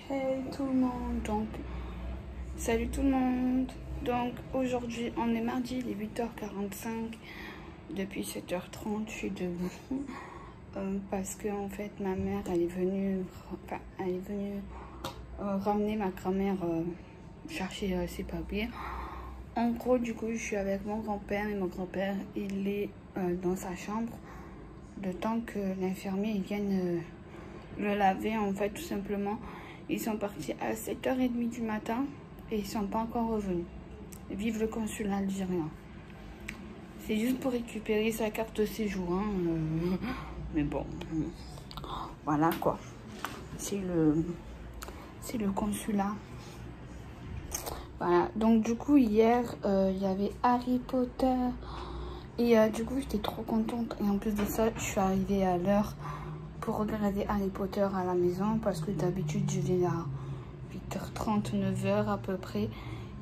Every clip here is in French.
Hey tout le monde, salut tout le monde. Donc aujourd'hui on est mardi, il est 8h45. Depuis 7h30 je suis debout parce que en fait ma mère elle est venue ramener ma grand-mère chercher ses papiers. En gros du coup je suis avec mon grand-père et mon grand-père il est dans sa chambre le temps que l'infirmier vienne le laver en fait tout simplement. Ils sont partis à 7h30 du matin et ils sont pas encore revenus. Vive le consulat algérien. C'est juste pour récupérer sa carte de séjour. Hein, mais bon, voilà quoi. C'est le consulat. Voilà. Donc du coup hier, il y avait Harry Potter. Et du coup j'étais trop contente. Et en plus de ça, je suis arrivée à l'heure pour regarder Harry Potter à la maison parce que d'habitude je viens à 8h30, 9h à peu près.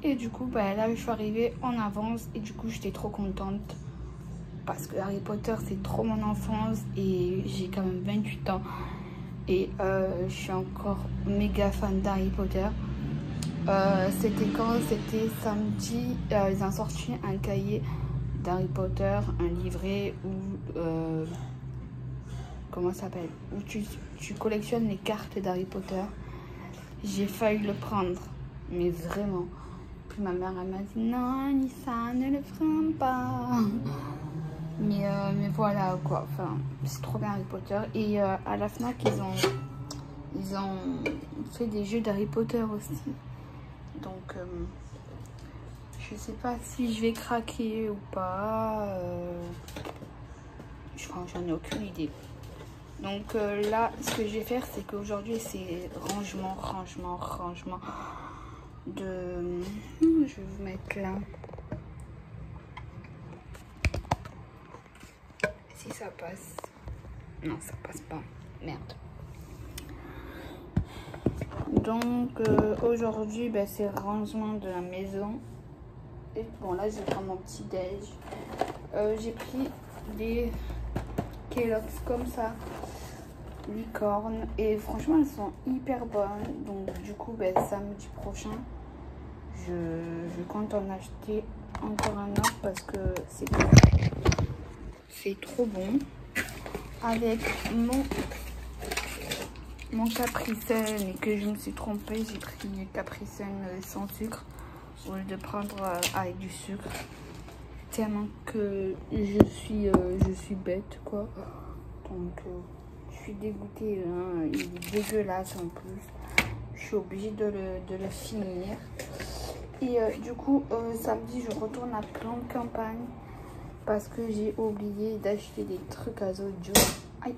Et du coup là je suis arrivée en avance et du coup j'étais trop contente parce que Harry Potter c'est trop mon enfance et j'ai quand même 28 ans et je suis encore méga fan d'Harry Potter. C'était quand? C'était samedi. Ils ont sorti un cahier d'Harry Potter, un livret où comment ça s'appelle, où tu collectionnes les cartes d'Harry Potter. J'ai failli le prendre, mais vraiment. Puis ma mère elle m'a dit non Nissa, ne le prends pas. Mais voilà quoi, enfin c'est trop bien Harry Potter. Et à la FNAC ils ont fait des jeux d'Harry Potter aussi. Donc je sais pas si je vais craquer ou pas. J'en ai aucune idée. Donc là, ce que je vais faire, c'est qu'aujourd'hui, c'est rangement de... Je vais vous mettre là. Si ça passe. Non, ça passe pas. Merde. Donc aujourd'hui, c'est rangement de la maison. Et bon, là, je vais prendre mon petit déj. J'ai pris des Kellogg's comme ça. Licorne et franchement elles sont hyper bonnes. Donc du coup samedi prochain je compte en acheter encore un autre parce que c'est trop bon. Avec mon Capri-Sun et que je me suis trompée, j'ai pris Capri-Sun sans sucre au lieu de prendre avec du sucre, tellement que je suis bête quoi. Donc je suis dégoûtée, hein. Il est dégueulasse en plus. Je suis obligée de le finir. Et du coup, samedi, je retourne à Plan de Campagne parce que j'ai oublié d'acheter des trucs à Zodio. Aïe,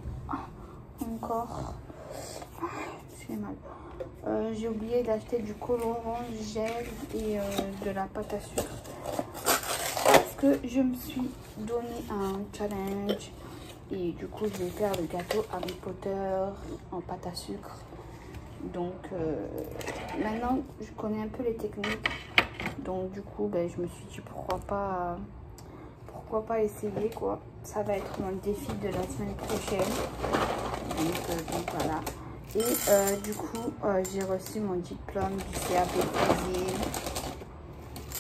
encore. J'ai mal. J'ai oublié d'acheter du colorant, gel et de la pâte à sucre. Parce que je me suis donné un challenge. Et du coup, je vais faire le gâteau Harry Potter en pâte à sucre. Donc, maintenant, je connais un peu les techniques. Donc, du coup, je me suis dit, pourquoi pas essayer, quoi. Ça va être mon défi de la semaine prochaine. Donc voilà. Et du coup, j'ai reçu mon diplôme du CAP cuisine.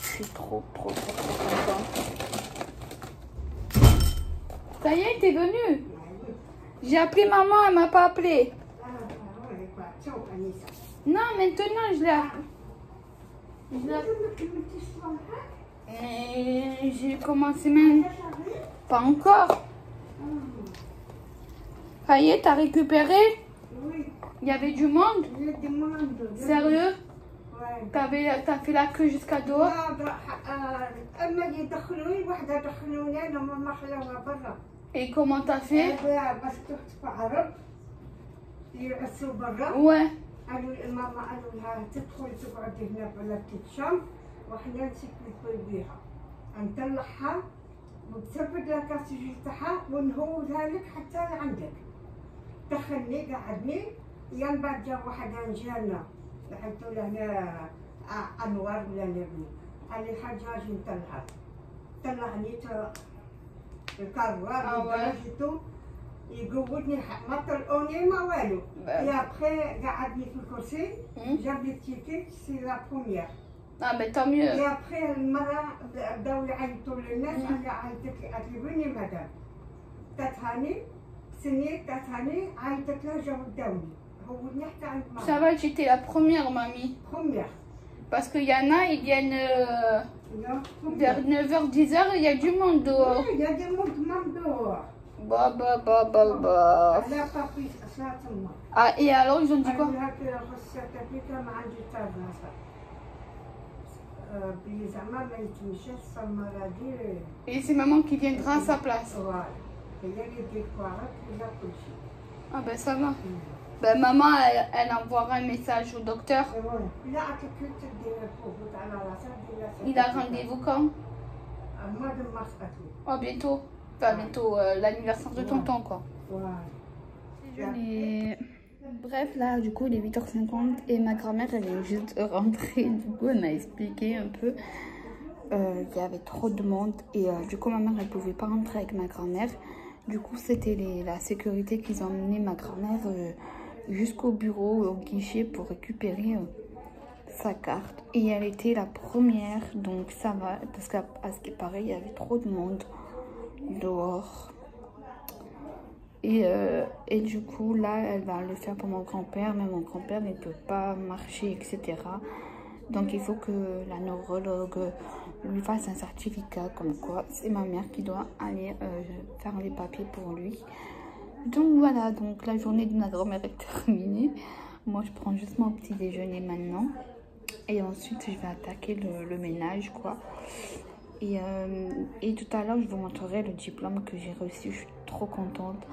Je suis trop contente. Ça y est, t'es venue? J'ai appelé maman, elle m'a pas appelé. Non, maintenant je l'ai appelé. J'ai commencé même. Pas encore. Ça y est, t'as récupéré? Oui. Il y avait du monde? Il y a du monde. Sérieux? Ouais. T'as fait la queue jusqu'à dehors? Et comment t'as fait? Ouais. قالوا ماما قالوا لها تدخل تقعد هنا ولا تتشم واحنا نسكت بيها نطلعها وتثبت لها كاسج تاعها ونهولها لك حتى عندك. دخلني قعدني يوم بعد جا واحد جانا لحقتو له هنا انوار ولا نبني قال لي الحاجه اجي نطلعها طلعني الكاروار ودرجته يقودني ما طلعوني ما والو. Et après قعدني في الكرسي جاب لي التيكيت سي لا بروميير. Ah ben tant mieux. Et après المرة بداو يعيطوا للناس انا عيطت لي قالت لي ويني مدام؟ تاتهاني سنيت تاتهاني عيطت لها جاو داوني هودني حتى عند ماما. Ça va, j'étais la première, mamie. Première. Parce qu'il y en a, ils viennent vers 9h, 10h, il y a du monde dehors. Oui, il y a du monde même dehors. Bah, bah, bah, bah, bah. Elle n'a pas pris ça. Ah, et alors, ils ont dit quoi? Et c'est maman qui viendra à sa place. Ah ben ça va. Ben maman, elle envoiera un message au docteur. Il a rendez-vous quand? Oh, bientôt. Enfin, bientôt l'anniversaire de tonton, quoi. Bref, là, du coup, il est 8h50 et ma grand-mère, elle est juste rentrée. Du coup, elle m'a expliqué un peu. Il y avait trop de monde et du coup, ma mère, elle pouvait pas rentrer avec ma grand-mère. Du coup, c'était la sécurité qu'ils ont emmené ma grand-mère jusqu'au bureau, au guichet pour récupérer sa carte. Et elle était la première, donc ça va, parce qu'à ce qui paraît, il y avait trop de monde dehors. Et du coup, là, elle va le faire pour mon grand-père, mais mon grand-père ne peut pas marcher, etc. Donc, il faut que la neurologue lui fasse un certificat comme quoi c'est ma mère qui doit aller faire les papiers pour lui. Donc, voilà, donc la journée de ma grand-mère est terminée. Moi, je prends juste mon petit déjeuner maintenant. Et ensuite, je vais attaquer le ménage, quoi. Et tout à l'heure, je vous montrerai le diplôme que j'ai reçu. Je suis trop contente.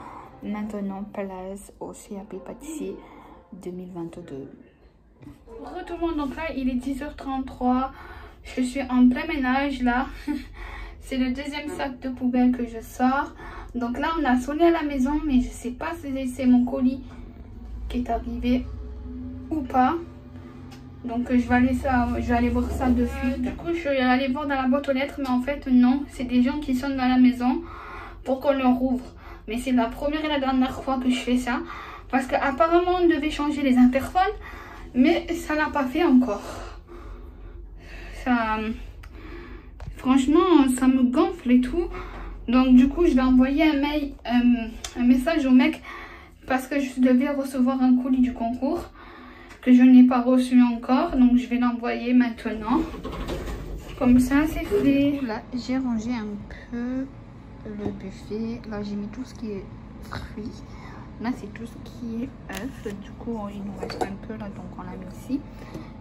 Maintenant, place au CAP pâtissier 2022. Bonjour tout le monde, donc là, il est 10h33. Je suis en plein ménage, là. C'est le deuxième sac de poubelle que je sors. Donc là, on a sonné à la maison, mais je sais pas si c'est mon colis qui est arrivé ou pas. Donc je vais aller voir ça de suite. Du coup, je suis allée voir dans la boîte aux lettres, mais en fait non, c'est des gens qui sonnent dans la maison pour qu'on leur ouvre. Mais c'est la première et la dernière fois que je fais ça, parce qu'apparemment on devait changer les interphones, mais ça l'a pas fait encore. Ça, franchement, ça me gonfle et tout. Donc du coup, je vais envoyer un message au mec parce que je devais recevoir un colis du concours que je n'ai pas reçu encore, donc je vais l'envoyer maintenant. Comme ça, c'est fait. Là, j'ai rangé un peu le buffet. Là, j'ai mis tout ce qui est fruits. Là, c'est tout ce qui est œufs. Du coup, il nous reste un peu là, donc on l'a mis ici.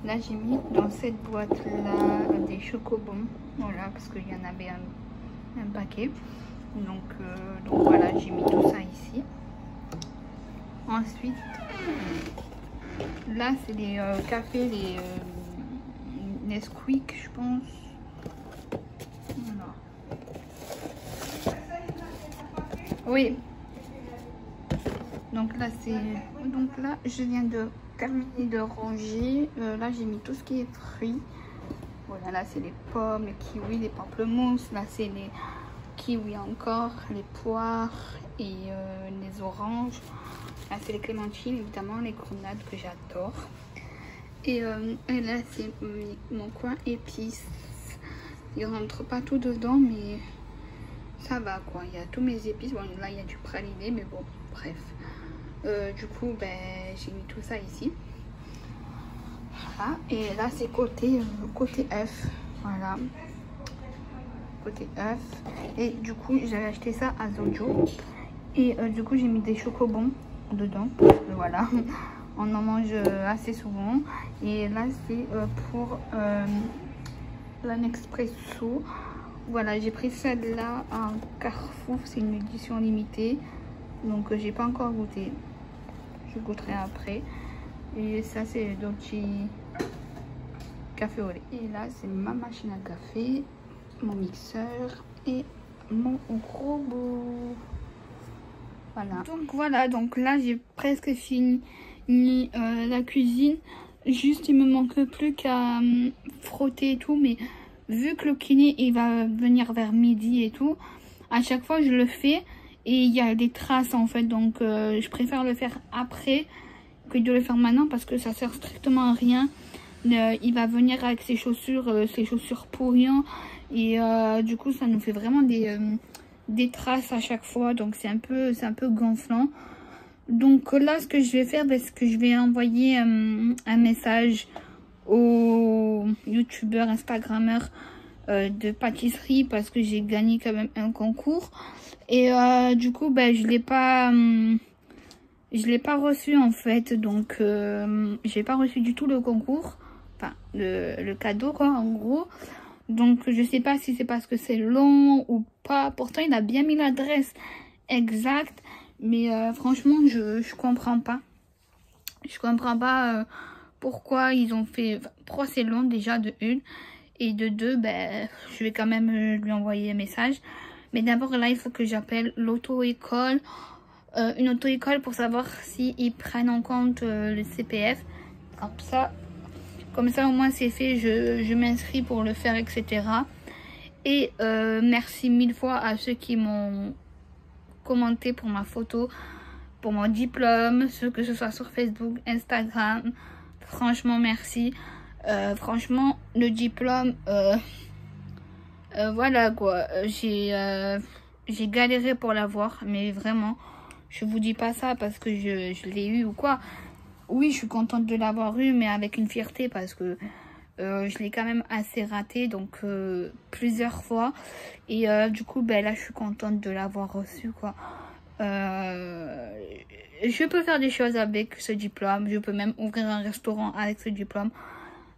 Là, j'ai mis dans cette boîte-là des chocobons. Voilà, parce qu'il y en avait un paquet. Donc voilà, j'ai mis tout ça ici. Ensuite, là, c'est les cafés, les Nesquik, je pense. Voilà. Oui. Donc là, je viens de terminer de ranger. Là, j'ai mis tout ce qui est fruits. Voilà, là, c'est les pommes, les kiwis, les pamplemousses. Là, c'est les kiwis encore, les poires et les oranges. Là, c'est les clémentines, évidemment, les grenades que j'adore. Et là, c'est mon coin épices. Il rentre pas tout dedans, mais ça va, quoi. Il y a tous mes épices. Bon, là, il y a du praliné, mais bon, bref. Du coup, ben, j'ai mis tout ça ici. Voilà. Et là, c'est côté œuf. Voilà. Côté œuf. Et du coup, j'avais acheté ça à Zojo. Et du coup, j'ai mis des chocobons dedans. Voilà. On en mange assez souvent. Et là, c'est pour la Nespresso. Voilà, j'ai pris celle-là à Carrefour. C'est une édition limitée. Donc, j'ai pas encore goûté. Je goûterai après. Et ça, c'est Dolce Café au lait. Et là, c'est ma machine à café, mon mixeur et mon robot. Voilà. Donc voilà, donc là, j'ai presque fini la cuisine. Juste, il me manque plus qu'à frotter et tout. Mais vu que le kiné, il va venir vers midi et tout, à chaque fois, je le fais. et il y a des traces en fait, donc je préfère le faire après que de le faire maintenant parce que ça sert strictement à rien. Il va venir avec ses chaussures pourries et du coup ça nous fait vraiment des traces à chaque fois, donc c'est un peu gonflant. Donc là ce que je vais faire, c'est que je vais envoyer un message aux youtubeurs, instagrammeurs de pâtisserie parce que j'ai gagné quand même un concours et du coup je l'ai pas reçu en fait, donc j'ai pas reçu du tout le concours, enfin le cadeau quoi en gros. Donc je sais pas si c'est parce que c'est long ou pas, pourtant il a bien mis l'adresse exacte, mais franchement je comprends pas. Pourquoi ils ont fait, pourquoi c'est long déjà de une, et de deux, je vais quand même lui envoyer un message. Mais d'abord là il faut que j'appelle l'auto-école, une auto-école pour savoir s'ils prennent en compte le CPF. Comme ça au moins c'est fait, je m'inscris pour le faire, etc. Et merci 1000 fois à ceux qui m'ont commenté pour ma photo, pour mon diplôme, que ce soit sur Facebook, Instagram. Franchement merci. Franchement le diplôme, voilà quoi, j'ai galéré pour l'avoir, mais vraiment je vous dis pas ça parce que je l'ai eu ou quoi. Oui, je suis contente de l'avoir eu, mais avec une fierté parce que je l'ai quand même assez raté, donc plusieurs fois. Et du coup, là, je suis contente de l'avoir reçu, quoi. Je peux faire des choses avec ce diplôme. Je peux même ouvrir un restaurant avec ce diplôme.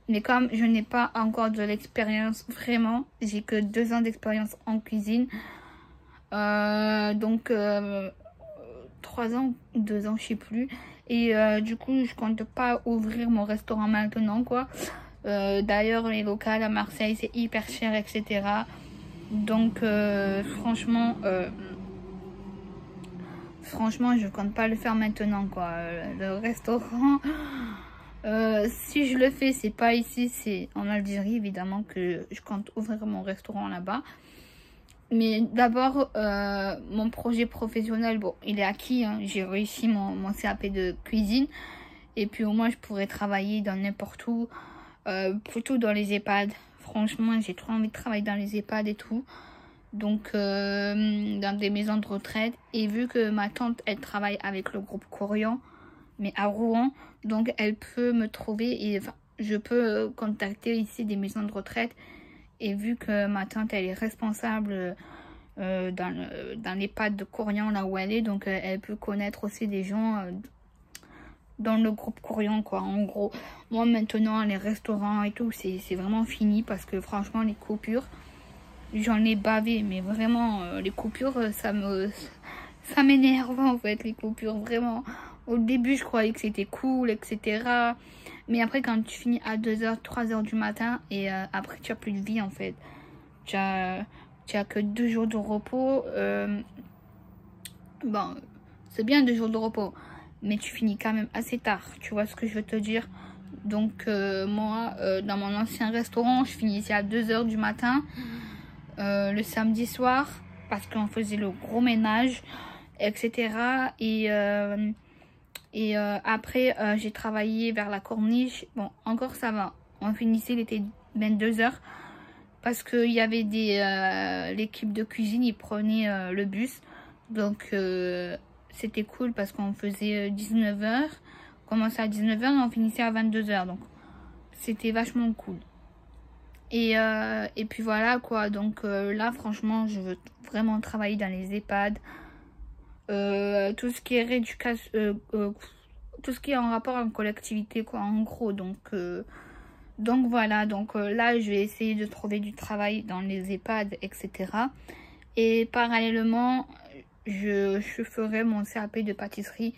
Mais comme je n'ai pas encore de l'expérience, vraiment, j'ai que 2 ans d'expérience en cuisine. Donc 3 ans, 2 ans, je sais plus. Et du coup, je compte pas ouvrir mon restaurant maintenant, quoi. D'ailleurs, les locales à Marseille, c'est hyper cher, etc. Donc, franchement, je compte pas le faire maintenant, quoi. Le restaurant, si je le fais, c'est pas ici, c'est en Algérie, évidemment, que je compte ouvrir mon restaurant là-bas. Mais d'abord, mon projet professionnel, bon, il est acquis, hein. J'ai réussi mon CAP de cuisine. Et puis au moins, je pourrais travailler dans n'importe où, plutôt dans les EHPAD. Franchement, j'ai trop envie de travailler dans les EHPAD et tout. Donc, dans des maisons de retraite. Et vu que ma tante, elle travaille avec le groupe Corian, mais à Rouen, donc elle peut me trouver et enfin, je peux contacter ici des maisons de retraite. Et vu que ma tante, elle est responsable dans l'EHPAD de Corian, là où elle est, donc elle peut connaître aussi des gens dans le groupe Corian, quoi. En gros, moi maintenant, les restaurants et tout, c'est vraiment fini parce que franchement, les coupures, j'en ai bavé, mais vraiment, les coupures, ça m'énerve en fait, les coupures, vraiment. Au début, je croyais que c'était cool, etc. Mais après, quand tu finis à 2h, 3h du matin, et après, tu n'as plus de vie, en fait. Tu as que 2 jours de repos. Bon, c'est bien 2 jours de repos, mais tu finis quand même assez tard. Tu vois ce que je veux te dire? Donc, moi, dans mon ancien restaurant, je finissais à 2h du matin, le samedi soir, parce qu'on faisait le gros ménage, etc. Et après, j'ai travaillé vers la Corniche. Bon, encore ça va. On finissait, il était 22h. Parce qu'il y avait l'équipe de cuisine, ils prenaient le bus. Donc, c'était cool parce qu'on faisait 19h. On commençait à 19h et on finissait à 22h. Donc, c'était vachement cool. Et puis voilà, quoi. Donc, là, franchement, je veux vraiment travailler dans les EHPAD. Tout ce qui est rééducation, tout ce qui est en rapport en collectivité, quoi, en gros. Donc voilà, donc là je vais essayer de trouver du travail dans les EHPAD, etc. Et parallèlement je ferai mon CAP de pâtisserie,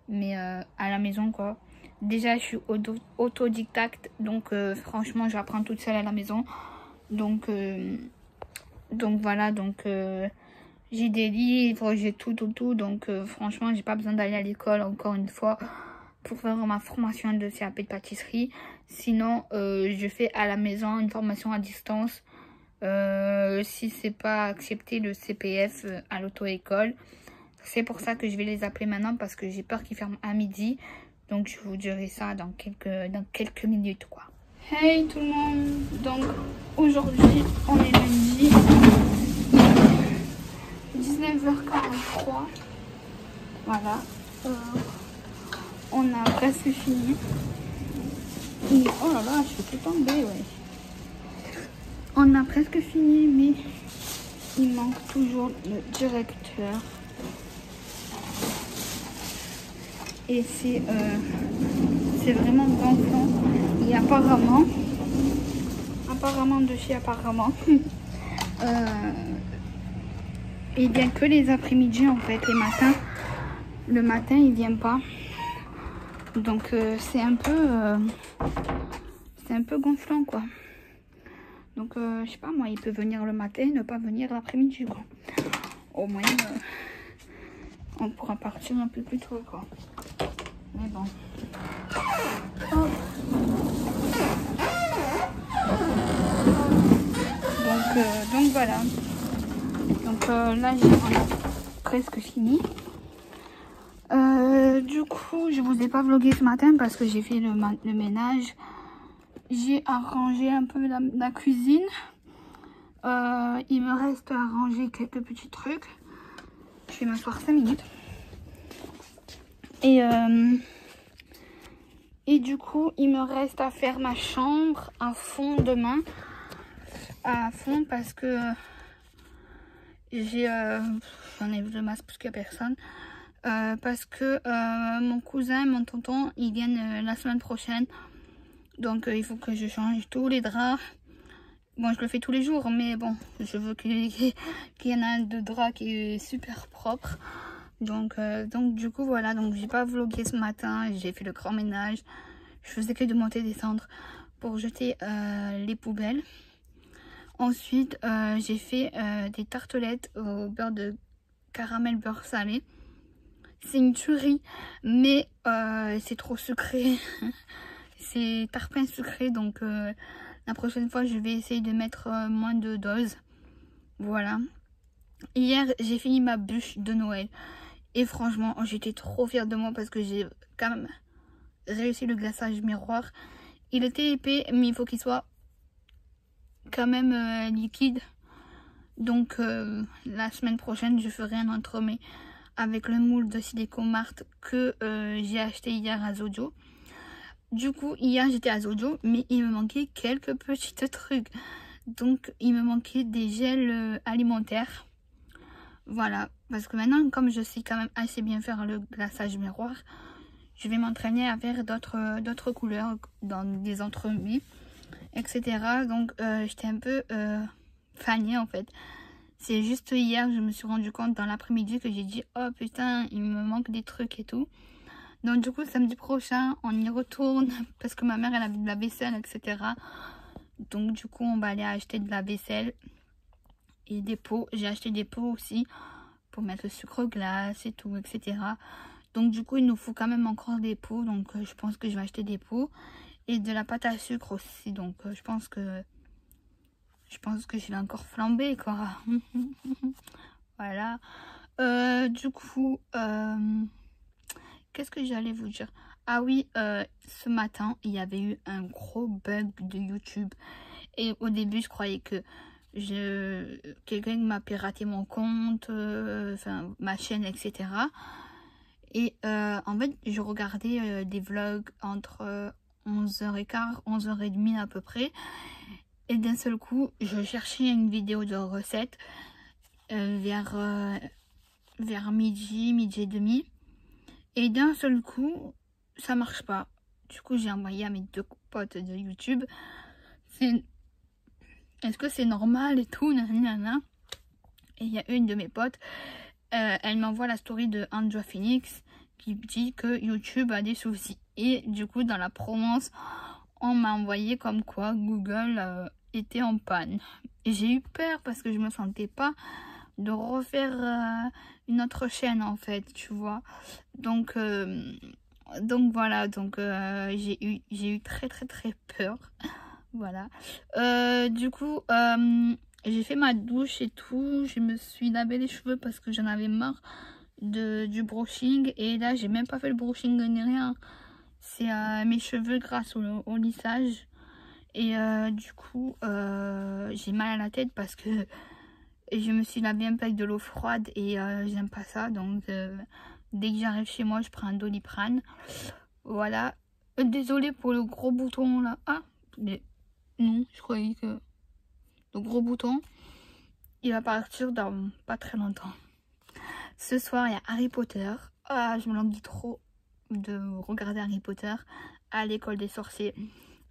mais à la maison, quoi. Déjà je suis autodidacte, donc franchement j'apprends toute seule à la maison. Donc voilà, donc j'ai des livres, j'ai tout, donc franchement, j'ai pas besoin d'aller à l'école encore une fois pour faire ma formation de CAP de pâtisserie. Sinon, je fais à la maison une formation à distance si c'est pas accepté le CPF à l'auto-école. C'est pour ça que je vais les appeler maintenant parce que j'ai peur qu'ils ferment à midi. Donc je vous dirai ça dans quelques minutes quoi. Hey tout le monde, donc aujourd'hui on est lundi 19h43. Voilà, on a presque fini. Et, oh là là, je suis tout tombée, ouais. On a presque fini, mais il manque toujours le directeur. Et c'est vraiment gonflant. Et apparemment de chez apparemment, il vient que les après-midi en fait, les matins. Le matin, il vient pas. Donc c'est un peu gonflant quoi. Donc je sais pas moi, il peut venir le matin, ne pas venir l'après-midi quoi. Au moins on pourra partir un peu plus tôt quoi. Mais bon. Hop. Donc voilà. Donc là on a presque fini. Du coup je vous ai pas vlogué ce matin parce que j'ai fait le ménage. J'ai arrangé un peu la cuisine. Il me reste à ranger quelques petits trucs. Je vais m'asseoir 5 minutes. Et du coup, il me reste à faire ma chambre à fond demain. À fond parce que j'en ai vu de masse parce qu'il n'y a personne. Parce que mon cousin et mon tonton, ils viennent la semaine prochaine. Donc il faut que je change tous les draps. Bon, je le fais tous les jours, mais bon, je veux qu'il y en a un de drap qui est super propre. Donc du coup, voilà. Donc j'ai pas vlogué ce matin. J'ai fait le grand ménage. Je faisais que de monter et descendre pour jeter les poubelles. Ensuite, j'ai fait des tartelettes au beurre de caramel beurre salé. C'est une tuerie, mais c'est trop sucré. C'est tarpin sucré, donc la prochaine fois je vais essayer de mettre moins de doses. Voilà. Hier j'ai fini ma bûche de Noël et franchement j'étais trop fière de moi parce que j'ai quand même réussi le glaçage miroir. Il était épais mais il faut qu'il soit quand même liquide. Donc la semaine prochaine je ferai un entremets avec le moule de silicone Mart que j'ai acheté hier à Zodio. Du coup, hier j'étais à Zodio, mais il me manquait quelques petits trucs. Donc, il me manquait des gels alimentaires. Voilà, parce que maintenant, comme je sais quand même assez bien faire le glaçage miroir, je vais m'entraîner à faire d'autres couleurs dans des entremets, etc. Donc, j'étais un peu fanée en fait. C'est juste hier, je me suis rendu compte dans l'après-midi que j'ai dit « Oh putain, il me manque des trucs et tout ». Donc du coup samedi prochain on y retourne parce que ma mère elle a de la vaisselle etc. Donc du coup on va aller acheter de la vaisselle et des pots. J'ai acheté des pots aussi pour mettre le sucre glace et tout etc. Donc du coup il nous faut quand même encore des pots. Donc je pense que je vais acheter des pots et de la pâte à sucre aussi. Donc je pense que je vais encore flamber quoi. Voilà. Du coup qu'est-ce que j'allais vous dire? Ah oui, ce matin, il y avait eu un gros bug de YouTube. Et au début, je croyais que quelqu'un m'a piraté mon compte, enfin ma chaîne, etc. Et en fait, je regardais des vlogs entre 11h15, 11h30 à peu près. Et d'un seul coup, je cherchais une vidéo de recette vers midi, midi et demi. Et d'un seul coup, ça marche pas. Du coup, j'ai envoyé à mes 2 potes de YouTube. Est-ce que c'est normal et tout, nanana. Et il y a une de mes potes, elle m'envoie la story de Andrew Phoenix qui dit que YouTube a des soucis. Et du coup, dans la Provence, on m'a envoyé comme quoi Google était en panne. Et j'ai eu peur parce que je me sentais pas de refaire une autre chaîne en fait, tu vois. Donc voilà, donc j'ai eu très peur. Voilà. Du coup j'ai fait ma douche et tout. Je me suis lavé les cheveux parce que j'en avais marre. du brushing. Et là, j'ai même pas fait le brushing ni rien. C'est mes cheveux grâce au lissage. Et du coup, j'ai mal à la tête parce que je me suis lavé un peu avec de l'eau froide et j'aime pas ça. Donc, dès que j'arrive chez moi, je prends un Doliprane. Voilà. Désolée pour le gros bouton là. Ah, mais non, je croyais que le gros bouton, il va partir dans pas très longtemps. Ce soir, il y a Harry Potter. Ah, je me languis trop de regarder Harry Potter à l'école des sorciers.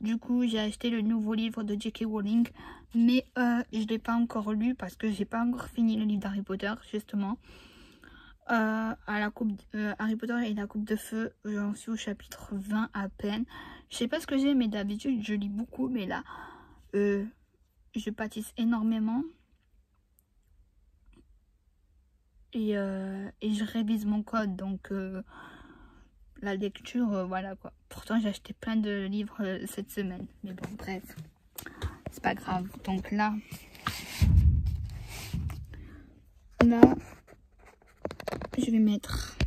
Du coup, j'ai acheté le nouveau livre de J.K. Rowling, mais je ne l'ai pas encore lu parce que j'ai pas encore fini le livre d'Harry Potter, justement. Harry Potter et la coupe de feu, j'en suis au chapitre 20 à peine. Je sais pas ce que j'ai, mais d'habitude, je lis beaucoup, mais là, je pâtisse énormément. Et je révise mon code, donc la lecture, voilà quoi. Pourtant, j'ai acheté plein de livres cette semaine. Mais bon, bref, c'est pas grave. Donc là, je vais mettre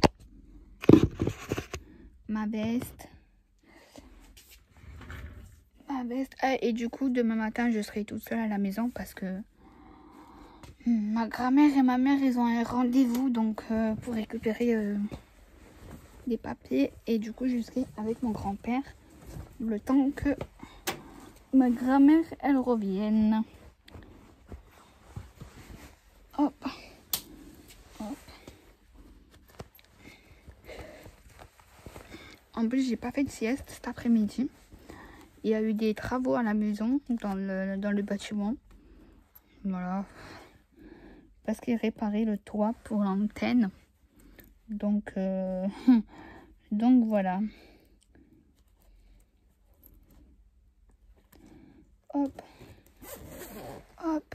ma veste. Et du coup, demain matin, je serai toute seule à la maison parce que ma grand-mère et ma mère, ils ont un rendez-vous donc pour récupérer des papiers. Et du coup, je serai avec mon grand-père le temps que ma grand-mère, elle revienne. Hop. Hop. En plus, j'ai pas fait de sieste cet après-midi. Il y a eu des travaux à la maison, dans le bâtiment. Voilà. Parce qu'ils réparaient le toit pour l'antenne. Donc, donc voilà. Hop. Hop.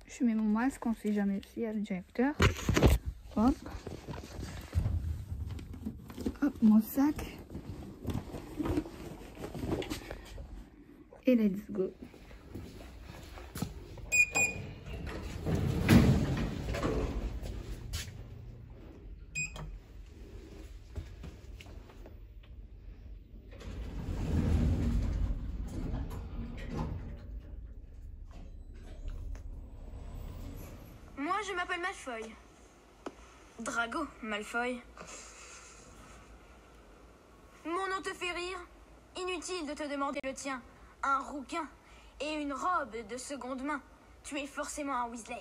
Je mets mon masque, on sait jamais s'il y a le directeur. Hop. Hop, mon sac. Et let's go. Moi, je m'appelle Malfoy. Drago Malfoy. Mon nom te fait rire? Inutile de te demander le tien. Un rouquin et une robe de seconde main. Tu es forcément un Weasley.